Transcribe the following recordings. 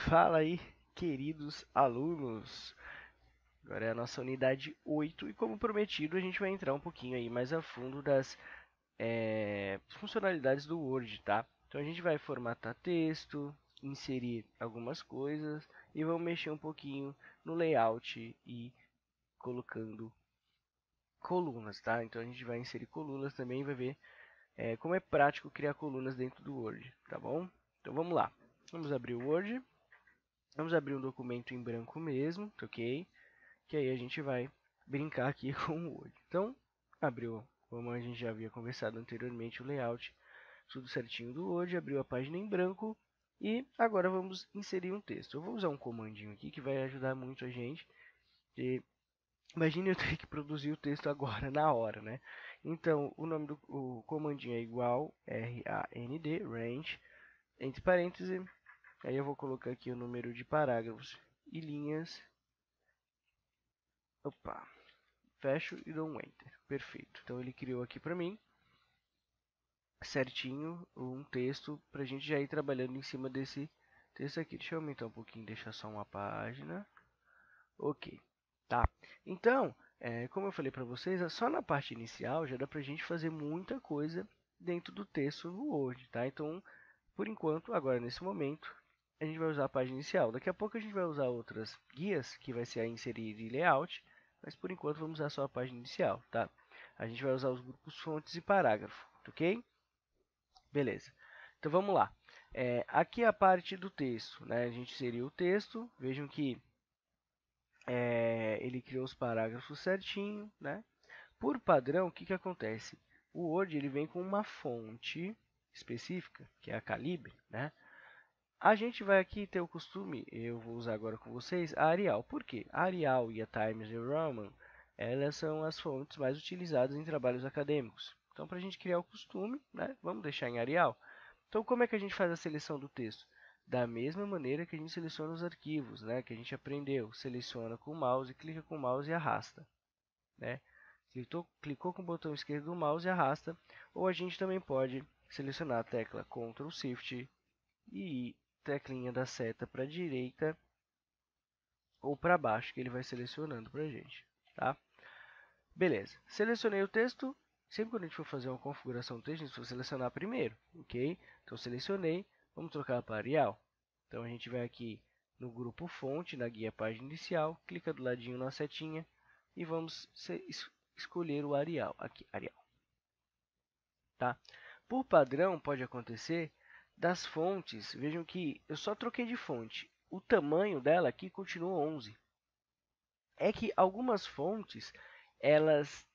Fala aí, queridos alunos. Agora é a nossa unidade 8 e, como prometido, a gente vai entrar um pouquinho aí mais a fundo das funcionalidades do Word, tá? Então a gente vai formatar texto, inserir algumas coisas e vamos mexer um pouquinho no layout e colocando colunas, tá? Então a gente vai inserir colunas também e vai ver como é prático criar colunas dentro do Word, tá bom? Então vamos lá. Vamos abrir o Word. Vamos abrir um documento em branco mesmo, tá ok? Que aí a gente vai brincar aqui com o Word. Então, abriu, como a gente já havia conversado anteriormente, o layout, tudo certinho do Word, abriu a página em branco e agora vamos inserir um texto. Eu vou usar um comandinho aqui que vai ajudar muito a gente. Imagine eu ter que produzir o texto agora, na hora, né? Então, o comandinho é igual RAND, range, entre parênteses. Aí eu vou colocar aqui o número de parágrafos e linhas. Opa, fecho e dou um Enter. Perfeito. Então ele criou aqui para mim, certinho, um texto para a gente já ir trabalhando em cima desse texto aqui. Deixa eu aumentar um pouquinho, deixar só uma página. Ok, tá. Então, como eu falei para vocês, só na parte inicial já dá para a gente fazer muita coisa dentro do texto no Word, tá? Então, por enquanto, agora nesse momento, a gente vai usar a página inicial. Daqui a pouco a gente vai usar outras guias, que vai ser a inserir e layout, mas por enquanto vamos usar só a página inicial, tá? A gente vai usar os grupos fontes e parágrafo, ok? Beleza. Então vamos lá. Aqui é a parte do texto, né? A gente inseriu o texto, vejam que ele criou os parágrafos certinho, né? Por padrão, o que que acontece? O Word ele vem com uma fonte específica, que é a Calibre, né? A gente vai aqui ter o costume, eu vou usar agora com vocês, a Arial. Por quê? A Arial e a Times New Roman, elas são as fontes mais utilizadas em trabalhos acadêmicos. Então, para a gente criar o costume, né, vamos deixar em Arial. Então, como é que a gente faz a seleção do texto? Da mesma maneira que a gente seleciona os arquivos, né, que a gente aprendeu. Seleciona com o mouse, clica com o mouse e arrasta. Né? Clicou com o botão esquerdo do mouse e arrasta. Ou a gente também pode selecionar a tecla Ctrl Shift e teclinha da seta para a direita ou para baixo, que ele vai selecionando para a gente, tá? Beleza, selecionei o texto. Sempre quando a gente for fazer uma configuração do texto, a gente vai selecionar primeiro, ok? Então selecionei, vamos trocar para Arial. Então a gente vai aqui no grupo fonte, na guia página inicial, clica do ladinho na setinha e vamos escolher o Arial, aqui, Arial, tá? Por padrão, pode acontecer das fontes, vejam que eu só troquei de fonte. O tamanho dela aqui continua 11. É que algumas fontes, elas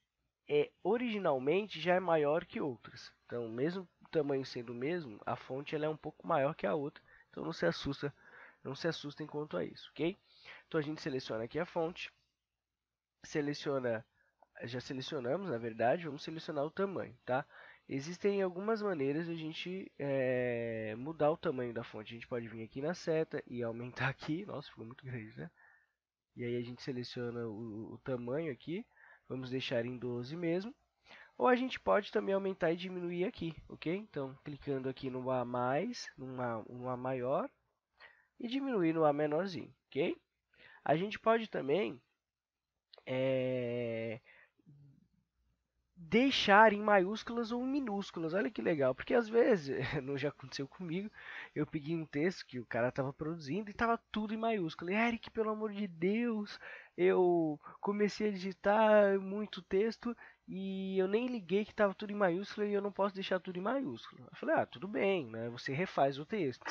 originalmente já é maior que outras. Então, mesmo o tamanho sendo o mesmo, a fonte ela é um pouco maior que a outra. Então, não se assustem quanto a isso, ok? Então, a gente seleciona aqui a fonte, seleciona já selecionamos, na verdade, vamos selecionar o tamanho, tá? Existem algumas maneiras de a gente mudar o tamanho da fonte. A gente pode vir aqui na seta e aumentar aqui. Nossa, ficou muito grande, né? E aí a gente seleciona o tamanho aqui. Vamos deixar em 12 mesmo. Ou a gente pode também aumentar e diminuir aqui, ok? Então, clicando aqui no A+, no A maior e diminuir no A menorzinho, ok? A gente pode também é, deixar em maiúsculas ou em minúsculas. Olha que legal, porque às vezes, não já aconteceu comigo, eu peguei um texto que o cara estava produzindo e estava tudo em maiúsculo. E, Eric, pelo amor de Deus, eu comecei a digitar muito texto e eu nem liguei que estava tudo em maiúsculo e eu não posso deixar tudo em maiúsculo. Eu falei, tudo bem, né? Você refaz o texto.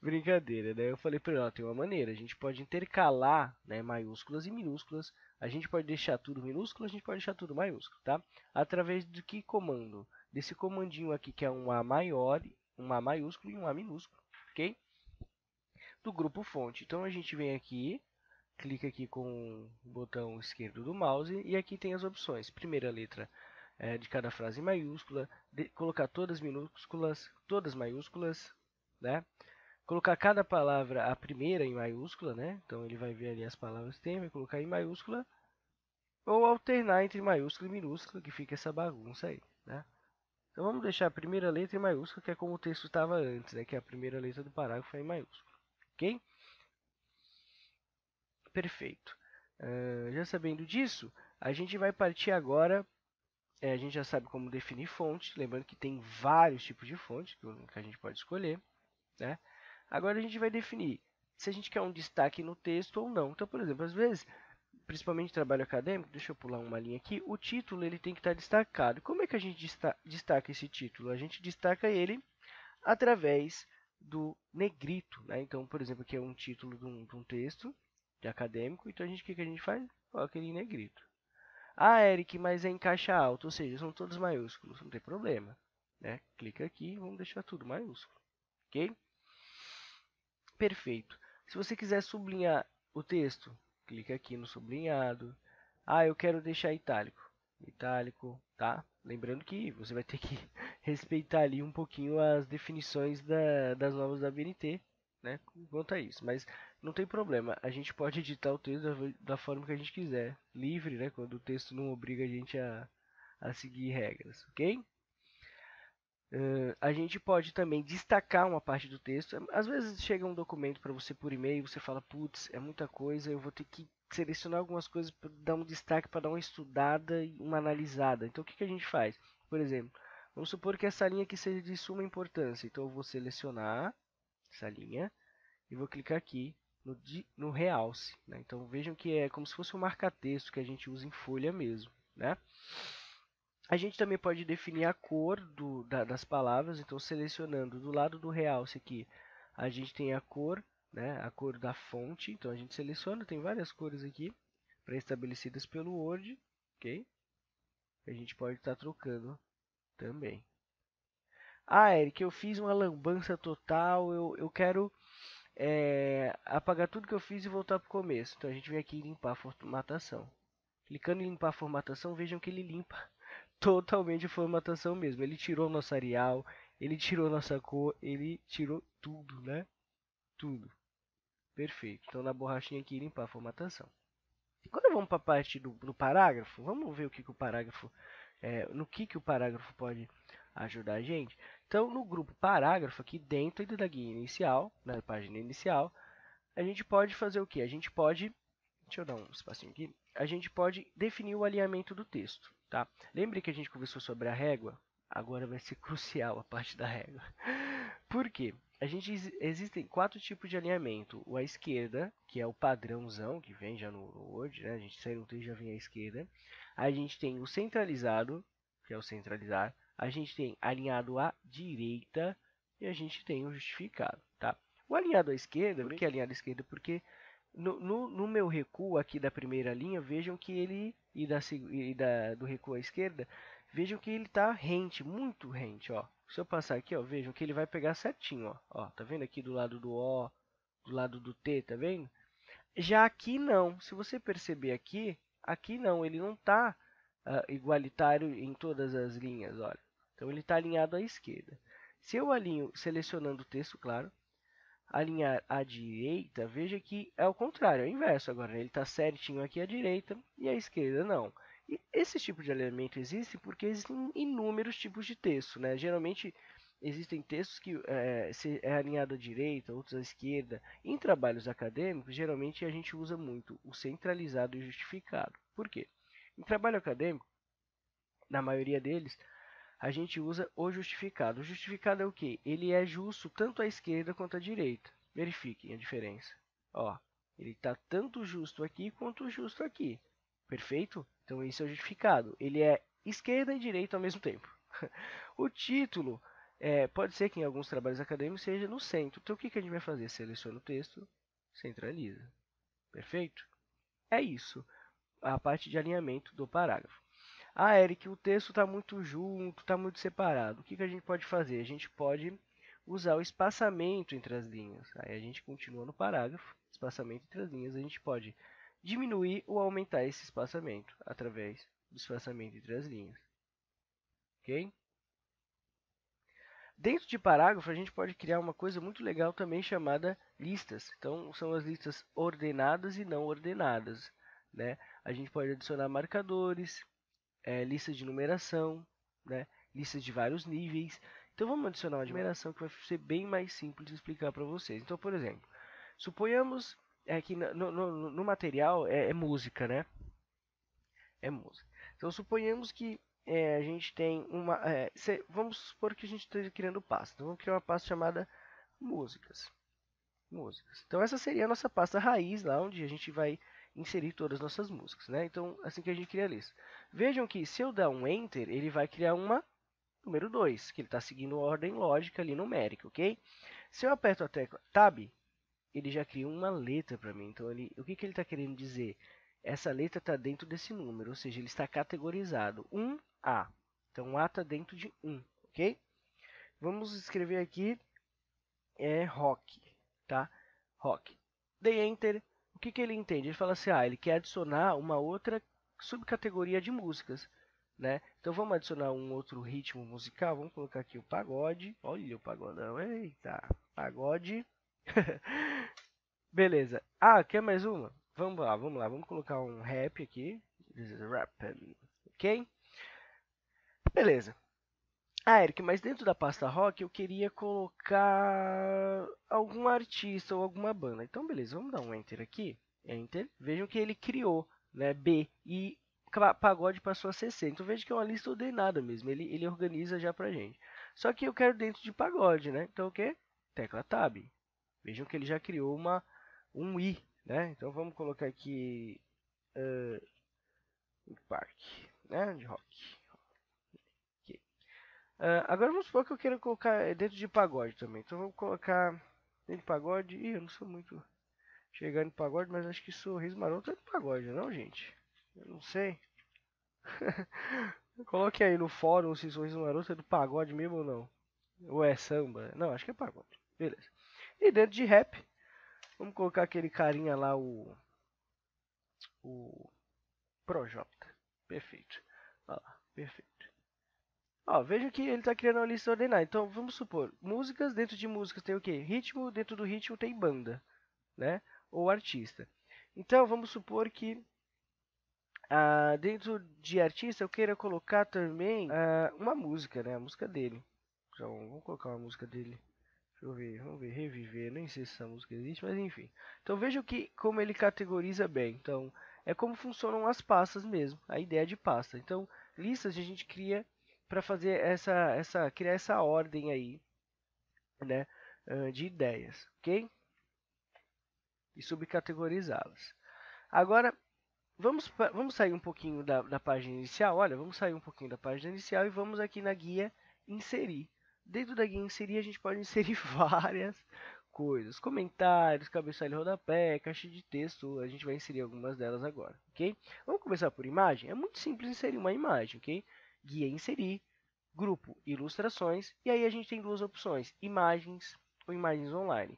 Brincadeira, né? Eu falei para ele, tem uma maneira, a gente pode intercalar, né, maiúsculas e minúsculas. A gente pode deixar tudo minúsculo, a gente pode deixar tudo maiúsculo, tá? Através de que comando? Desse comandinho aqui que é um A maior, um A maiúsculo e um A minúsculo, ok? Do grupo fonte. Então a gente vem aqui, clica aqui com o botão esquerdo do mouse e aqui tem as opções. Primeira letra de cada frase em maiúscula, colocar todas minúsculas, todas maiúsculas, né? Colocar cada palavra, a primeira em maiúscula, né? Então ele vai ver ali as palavras que tem, vai colocar em maiúscula, ou alternar entre maiúscula e minúscula, que fica essa bagunça aí, né? Então vamos deixar a primeira letra em maiúscula, que é como o texto estava antes, né? Que a primeira letra do parágrafo é em maiúscula. ok? Perfeito. Já sabendo disso, a gente vai partir agora. A gente já sabe como definir fonte, lembrando que tem vários tipos de fonte que a gente pode escolher, né? Agora a gente vai definir se a gente quer um destaque no texto ou não. Então, por exemplo, às vezes, principalmente em trabalho acadêmico, deixa eu pular uma linha aqui, o título ele tem que estar destacado. Como é que a gente destaca esse título? A gente destaca ele através do negrito, né? Então, por exemplo, aqui é um título de um texto de acadêmico, então o que que a gente faz? Coloca ele em negrito. Ah, Eric, mas é em caixa alta, ou seja, são todos maiúsculos, não tem problema, né? Clica aqui e vamos deixar tudo maiúsculo, ok? Perfeito. Se você quiser sublinhar o texto, clica aqui no sublinhado. Ah, eu quero deixar itálico. Itálico, tá? Lembrando que você vai ter que respeitar ali um pouquinho as definições das normas da BNT, né? Quanto a isso. Mas não tem problema. A gente pode editar o texto da forma que a gente quiser. Livre, né? Quando o texto não obriga a gente a seguir regras, ok? A gente pode também destacar uma parte do texto. Às vezes chega um documento para você por e-mail, você fala, putz, é muita coisa, eu vou ter que selecionar algumas coisas para dar um destaque, para dar uma estudada e uma analisada. Então, o que a gente faz? Por exemplo, vamos supor que essa linha aqui seja de suma importância. Então, eu vou selecionar essa linha e vou clicar aqui no realce, né? Então, vejam que é como se fosse um marca-texto que a gente usa em folha mesmo, né? A gente também pode definir a cor das palavras, então selecionando do lado do realce aqui, a gente tem a cor, né, a cor da fonte, então a gente seleciona, tem várias cores aqui, pré-estabelecidas pelo Word, ok? A gente pode estar trocando também. Ah, Eric, eu fiz uma lambança total, eu quero apagar tudo que eu fiz e voltar para o começo. Então a gente vem aqui em limpar a formatação. Clicando em limpar a formatação, vejam que ele limpa totalmente a formatação mesmo. Ele tirou nosso Arial, ele tirou nossa cor, ele tirou tudo, né? Tudo. Perfeito. Então na borrachinha aqui limpar a formatação. Agora vamos para a parte do parágrafo. Vamos ver o que o parágrafo, no que o parágrafo pode ajudar a gente. Então no grupo parágrafo aqui dentro da guia inicial, na página inicial, a gente pode fazer o que? A gente pode, deixa eu dar um espacinho aqui, a gente pode definir o alinhamento do texto, tá? Lembre que a gente conversou sobre a régua, agora vai ser crucial a parte da régua. Por quê? Existem 4 tipos de alinhamento. O à esquerda, que é o padrãozão, que vem já no Word, né? A gente sai no texto já vem à esquerda. A gente tem o centralizado, que é o centralizar. A gente tem alinhado à direita e a gente tem o justificado, tá? O alinhado à esquerda, por que alinhado à esquerda? Porque no meu recuo aqui da primeira linha, vejam que ele, do recuo à esquerda, vejam que ele está rente, muito rente, ó. Se eu passar aqui, ó, vejam que ele vai pegar certinho, ó. Tá vendo aqui do lado do O, do lado do T, tá vendo? Já aqui não. Se você perceber aqui não, ele não está igualitário em todas as linhas, olha. Então ele está alinhado à esquerda. Se eu alinho selecionando o texto, claro, alinhar à direita, veja que é o contrário, é o inverso agora, né? Ele está certinho aqui à direita e à esquerda não. E esse tipo de alinhamento existe porque existem inúmeros tipos de texto, né? Geralmente existem textos que se é alinhado à direita, outros à esquerda. Em trabalhos acadêmicos, geralmente a gente usa muito o centralizado e o justificado. Por quê? Em trabalho acadêmico, na maioria deles, a gente usa o justificado. O justificado é o quê? Ele é justo tanto à esquerda quanto à direita. Verifiquem a diferença. Ó, ele está tanto justo aqui quanto justo aqui. Perfeito? Então esse é o justificado. Ele é esquerda e direita ao mesmo tempo. O título pode ser que em alguns trabalhos acadêmicos seja no centro. Então o que a gente vai fazer? Seleciona o texto, centraliza. Perfeito? É isso, a parte de alinhamento do parágrafo. Ah, Eric, o texto está muito junto, está muito separado. O que a gente pode fazer? A gente pode usar o espaçamento entre as linhas. Aí a gente continua no parágrafo, espaçamento entre as linhas. A gente pode diminuir ou aumentar esse espaçamento através do espaçamento entre as linhas. Ok? Dentro de parágrafo, a gente pode criar uma coisa muito legal também chamada listas. Então, são as listas ordenadas e não ordenadas, né? A gente pode adicionar marcadores, lista de numeração, né? Listas de vários níveis. Então vamos adicionar uma numeração que vai ser bem mais simples de explicar para vocês. Então, por exemplo, Suponhamos que no material é música, né? É música. Então suponhamos que a gente tem uma. Vamos supor que a gente esteja criando pasta. Então vamos criar uma pasta chamada músicas. Músicas. Então essa seria a nossa pasta raiz, lá onde a gente vai inserir todas as nossas músicas, né? Então assim que a gente cria a lista. Vejam que se eu dar um Enter, ele vai criar uma número 2, que ele está seguindo a ordem lógica ali numérica, ok? Se eu aperto a tecla Tab, ele já cria uma letra para mim. Então o que ele está querendo dizer? Essa letra está dentro desse número, ou seja, ele está categorizado 1A. Então A está dentro de 1, ok? Vamos escrever aqui rock, tá? Rock. Dei Enter. O que ele entende? Ele fala assim, ele quer adicionar uma outra subcategoria de músicas, né? Então vamos adicionar um outro ritmo musical. Vamos colocar aqui o pagode. Olha o pagodão, eita, pagode. Beleza. Quer mais uma? Vamos lá, vamos lá. Vamos colocar um rap aqui. This is rapping. Ok? Beleza. Eric, mas dentro da pasta rock eu queria colocar algum artista ou alguma banda. Então, beleza, vamos dar um Enter aqui. Enter. Vejam que ele criou, né, B e pagode passou a ser C. Então, veja que é uma lista ordenada mesmo. Ele organiza já pra gente. Só que eu quero dentro de pagode, né? Então, o que? Tecla Tab. Vejam que ele já criou um I, né? Então, vamos colocar aqui Park, né? De rock. Agora vamos supor que eu queira colocar dentro de pagode também. Então vamos colocar dentro de pagode. Eu não sou muito chegando em pagode, mas acho que Sorriso Maroto é de pagode, não, gente? Eu não sei. Coloque aí no fórum se Sorriso Maroto é do pagode mesmo ou não. Ou é samba? Não, acho que é pagode. Beleza. E dentro de rap, vamos colocar aquele carinha lá, o Projota. Perfeito. Olha lá, perfeito. Veja que ele está criando uma lista ordenada. Então, vamos supor, músicas, dentro de músicas tem o quê? Ritmo, dentro do ritmo tem banda, né? Ou artista. Então, vamos supor que dentro de artista eu queira colocar também uma música, né? A música dele. Então, vamos colocar uma música dele. Deixa eu ver, vamos ver, reviver. Nem sei se essa música existe, mas enfim. Então, veja como ele categoriza bem. Então, é como funcionam as pastas mesmo, a ideia de pasta. Então, listas a gente cria para fazer criar essa ordem aí, né, de ideias, ok? E subcategorizá-las. Agora, vamos sair um pouquinho da página inicial. Olha, vamos sair um pouquinho da página inicial e vamos aqui na guia inserir. Dentro da guia inserir, a gente pode inserir várias coisas. Comentários, cabeçalho e rodapé, caixa de texto. A gente vai inserir algumas delas agora, ok? Vamos começar por imagem. É muito simples inserir uma imagem, ok? Guia inserir, grupo ilustrações. E aí a gente tem duas opções, imagens ou imagens online.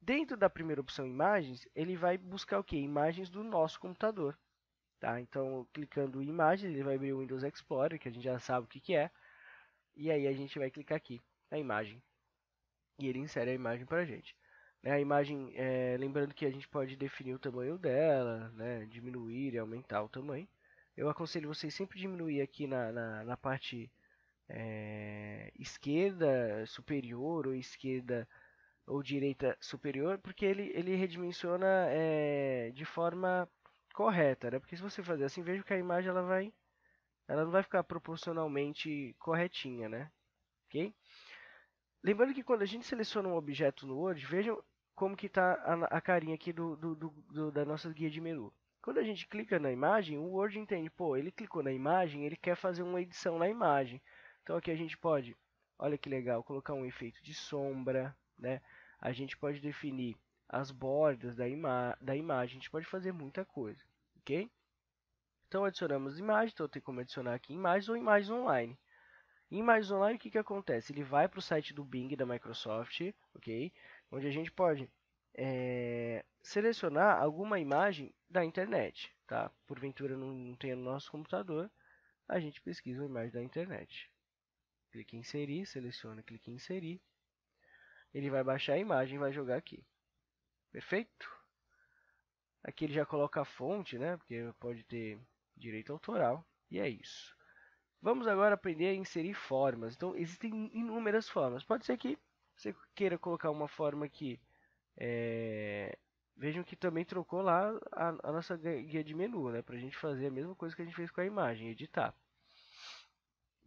Dentro da primeira opção imagens, ele vai buscar o que? Imagens do nosso computador. Tá? Então, clicando em imagens, ele vai abrir o Windows Explorer, que a gente já sabe o que é. E aí a gente vai clicar aqui na imagem. E ele insere a imagem para a gente. A imagem, lembrando que a gente pode definir o tamanho dela, né? Diminuir e aumentar o tamanho. Eu aconselho vocês sempre diminuir aqui na parte esquerda superior ou esquerda ou direita superior, porque ele redimensiona de forma correta, né? Porque se você fazer assim, veja que a imagem ela não vai ficar proporcionalmente corretinha, né? Ok? Lembrando que quando a gente seleciona um objeto no Word, vejam como que está a carinha aqui da nossa guia de menu. Quando a gente clica na imagem, o Word entende, pô, ele clicou na imagem, ele quer fazer uma edição na imagem. Então aqui a gente pode, olha que legal, colocar um efeito de sombra, né? A gente pode definir as bordas da imagem, a gente pode fazer muita coisa, ok? Então adicionamos imagem, então tem como adicionar aqui imagens ou imagens online. Em imagens online, o que acontece? Ele vai para o site do Bing da Microsoft, ok? Onde a gente pode selecionar alguma imagem da internet, tá? Porventura não tenha no nosso computador, a gente pesquisa uma imagem da internet. Clique em inserir, seleciona, clique em inserir. Ele vai baixar a imagem e vai jogar aqui. Perfeito? Aqui ele já coloca a fonte, né? Porque pode ter direito autoral. E é isso. Vamos agora aprender a inserir formas. Então, existem inúmeras formas. Pode ser que você queira colocar uma forma aqui Vejam que também trocou lá a nossa guia de menu, né? Para a gente fazer a mesma coisa que a gente fez com a imagem, editar.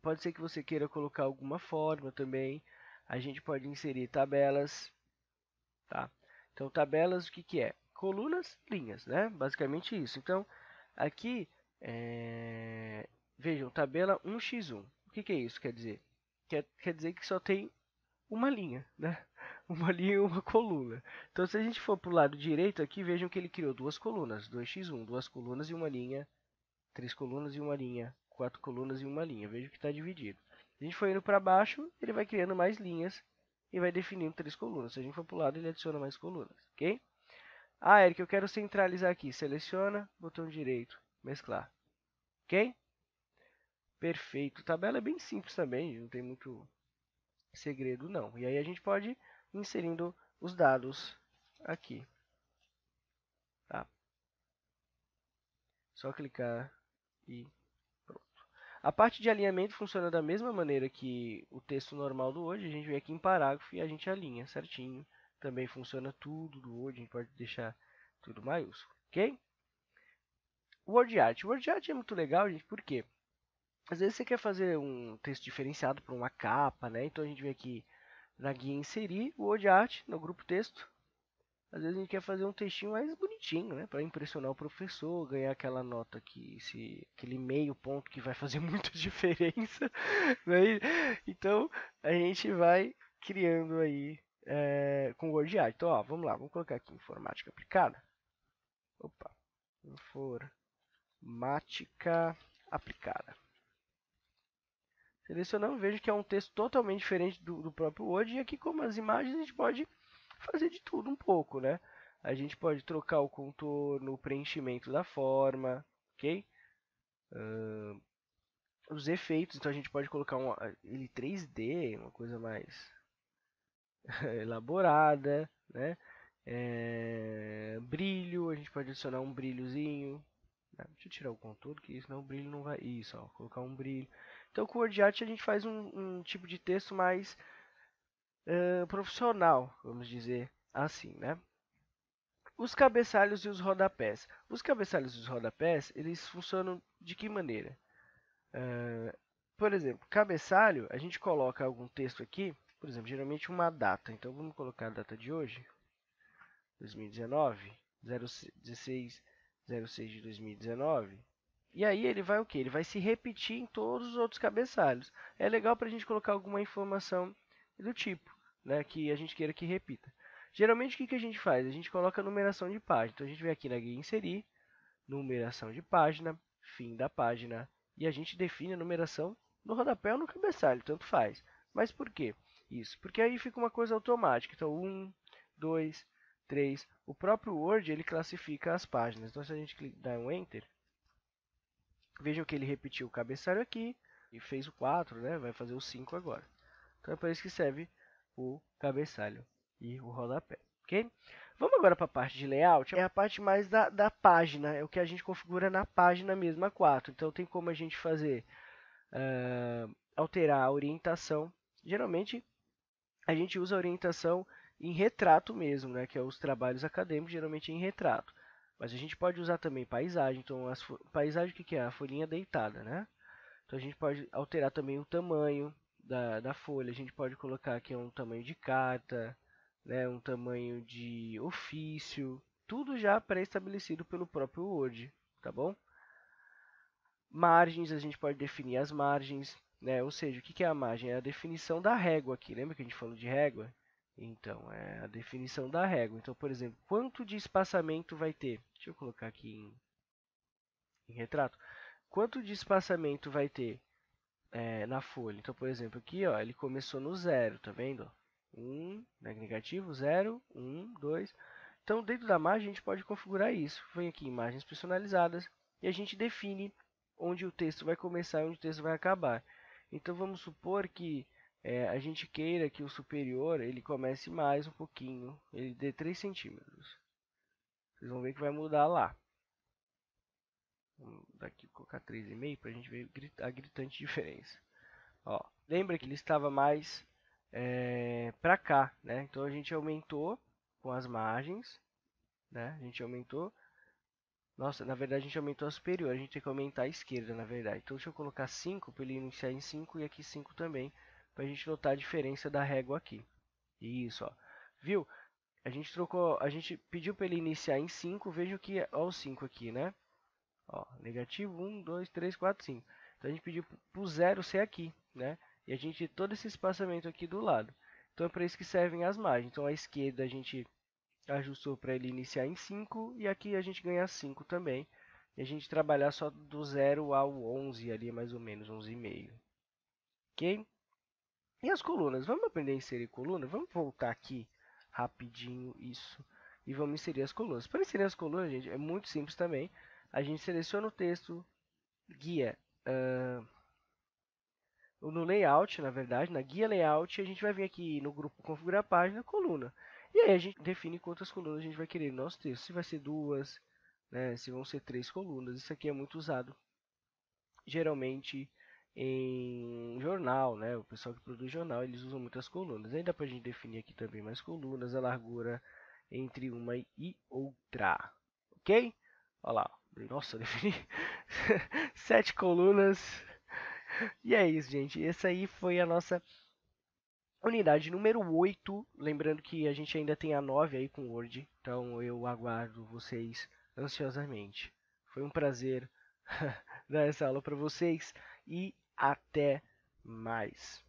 Pode ser que você queira colocar alguma forma também. A gente pode inserir tabelas, tá? Então, tabelas, o que que é? Colunas, linhas, né? Basicamente isso. Então, aqui, vejam, tabela 1x1. O que que é isso? Quer dizer? Quer dizer que só tem uma linha, né? Uma linha e uma coluna. Então, se a gente for para o lado direito aqui, vejam que ele criou duas colunas, 2x1, duas colunas e uma linha, três colunas e uma linha, quatro colunas e uma linha. Veja que está dividido. Se a gente for indo para baixo, ele vai criando mais linhas e vai definindo três colunas. Se a gente for para o lado, ele adiciona mais colunas, ok? Ah, Eric, eu quero centralizar aqui. Seleciona, botão direito, mesclar, ok? Perfeito. Tabela é bem simples também, não tem muito segredo não. E aí a gente pode ir inserindo os dados aqui, tá? Só clicar e pronto. A parte de alinhamento funciona da mesma maneira que o texto normal do Word. A gente vem aqui em parágrafo e a gente alinha certinho. Também funciona tudo do Word, a gente pode deixar tudo maiúsculo, ok? Word Art. Word Art é muito legal, gente, por quê? Às vezes você quer fazer um texto diferenciado para uma capa, né? Então a gente vem aqui na guia inserir o Word Art no grupo texto. Às vezes a gente quer fazer um textinho mais bonitinho, né? Para impressionar o professor, ganhar aquela nota aquele meio ponto que vai fazer muita diferença, né? Então a gente vai criando aí com o Word Art. Então, ó, vamos lá, vamos colocar aqui informática aplicada. Opa, informática aplicada. Selecionamos, vejo que é um texto totalmente diferente do próprio Word. E aqui, como as imagens, a gente pode fazer de tudo um pouco, né? A gente pode trocar o contorno, o preenchimento da forma, ok? Os efeitos, então a gente pode colocar ele 3D, uma coisa mais elaborada, né? Brilho, a gente pode adicionar um brilhozinho. Deixa eu tirar o contorno, que senão o brilho não vai... Isso, ó, colocar um brilho. Então com o Word Art a gente faz um tipo de texto mais profissional, vamos dizer assim, né? Os cabeçalhos e os rodapés. Os cabeçalhos e os rodapés, eles funcionam de que maneira? Por exemplo, cabeçalho, a gente coloca algum texto aqui, por exemplo, geralmente uma data. Então vamos colocar a data de hoje, 2019, 16/06 de 2019. E aí ele vai o quê? Ele vai se repetir em todos os outros cabeçalhos. É legal para a gente colocar alguma informação do tipo, né, que a gente queira que repita. Geralmente o que a gente faz? A gente coloca a numeração de página. Então a gente vem aqui na guia inserir, numeração de página, fim da página, e a gente define a numeração no rodapé ou no cabeçalho, tanto faz. Mas por quê? Isso, porque aí fica uma coisa automática. Então 1, 2, 3. O próprio Word ele classifica as páginas. Então se a gente dar um Enter, vejam que ele repetiu o cabeçalho aqui e fez o 4, né? Vai fazer o 5 agora. Então é para isso que serve o cabeçalho e o rodapé, ok? Vamos agora para a parte de layout. É a parte mais da página, é o que a gente configura na página mesmo, a 4. Então tem como a gente fazer, alterar a orientação. Geralmente a gente usa a orientação em retrato mesmo, né? Que é os trabalhos acadêmicos, geralmente em retrato. Mas a gente pode usar também paisagem. Então, paisagem, o que é? A folhinha deitada, né? Então, a gente pode alterar também o tamanho da folha. A gente pode colocar aqui um tamanho de carta, né? Um tamanho de ofício. Tudo já pré-estabelecido pelo próprio Word, tá bom? Margens, a gente pode definir as margens, né? Ou seja, o que é a margem? É a definição da régua aqui. Lembra que a gente falou de régua? Então, é a definição da régua. Então, por exemplo, quanto de espaçamento vai ter? Deixa eu colocar aqui em retrato. Quanto de espaçamento vai ter na folha? Então, por exemplo, aqui ó, ele começou no 0, tá vendo? 1, negativo, 0, 1, 2. Então, dentro da margem, a gente pode configurar isso. Vem aqui em imagens personalizadas e a gente define onde o texto vai começar e onde o texto vai acabar. Então, vamos supor que a gente queira que o superior ele comece mais um pouquinho, ele dê 3 centímetros. Vocês vão ver que vai mudar lá. Vamos daqui colocar 3,5 para a gente ver a gritante diferença. Ó, lembra que ele estava mais para cá, né? Então a gente aumentou com as margens, né? A gente aumentou. Nossa, na verdade a gente aumentou a superior, a gente tem que aumentar a esquerda, na verdade. Então deixa eu colocar 5 para ele iniciar em 5 e aqui 5 também, para a gente notar a diferença da régua aqui. Isso, ó. Viu? A gente trocou, a gente pediu para ele iniciar em 5, veja que é, ó, o 5 aqui, né? Ó, negativo 1, 2, 3, 4, 5. Então a gente pediu para o zero ser aqui, né? E a gente todo esse espaçamento aqui do lado. Então é para isso que servem as margens. Então a esquerda a gente ajustou para ele iniciar em 5 e aqui a gente ganha 5 também. E a gente trabalhar só do 0 ao 11 ali, mais ou menos, 11,5. Ok? E as colunas? Vamos aprender a inserir coluna? Vamos voltar aqui rapidinho isso e vamos inserir as colunas. Para inserir as colunas, gente, é muito simples também. A gente seleciona o texto, guia, no layout, na verdade, na guia layout, a gente vai vir aqui no grupo configurar página, coluna. E aí a gente define quantas colunas a gente vai querer no nosso texto. Se vai ser duas, né, se vão ser 3 colunas. Isso aqui é muito usado geralmente em jornal, né? O pessoal que produz jornal, eles usam muitas colunas. Aí dá pra gente definir aqui também mais colunas, a largura entre uma e outra. Ok? Olha lá. Nossa, defini 7 colunas. E é isso, gente. Essa aí foi a nossa unidade número 8. Lembrando que a gente ainda tem a 9 aí com o Word. Então eu aguardo vocês ansiosamente. Foi um prazer dar essa aula para vocês e até mais.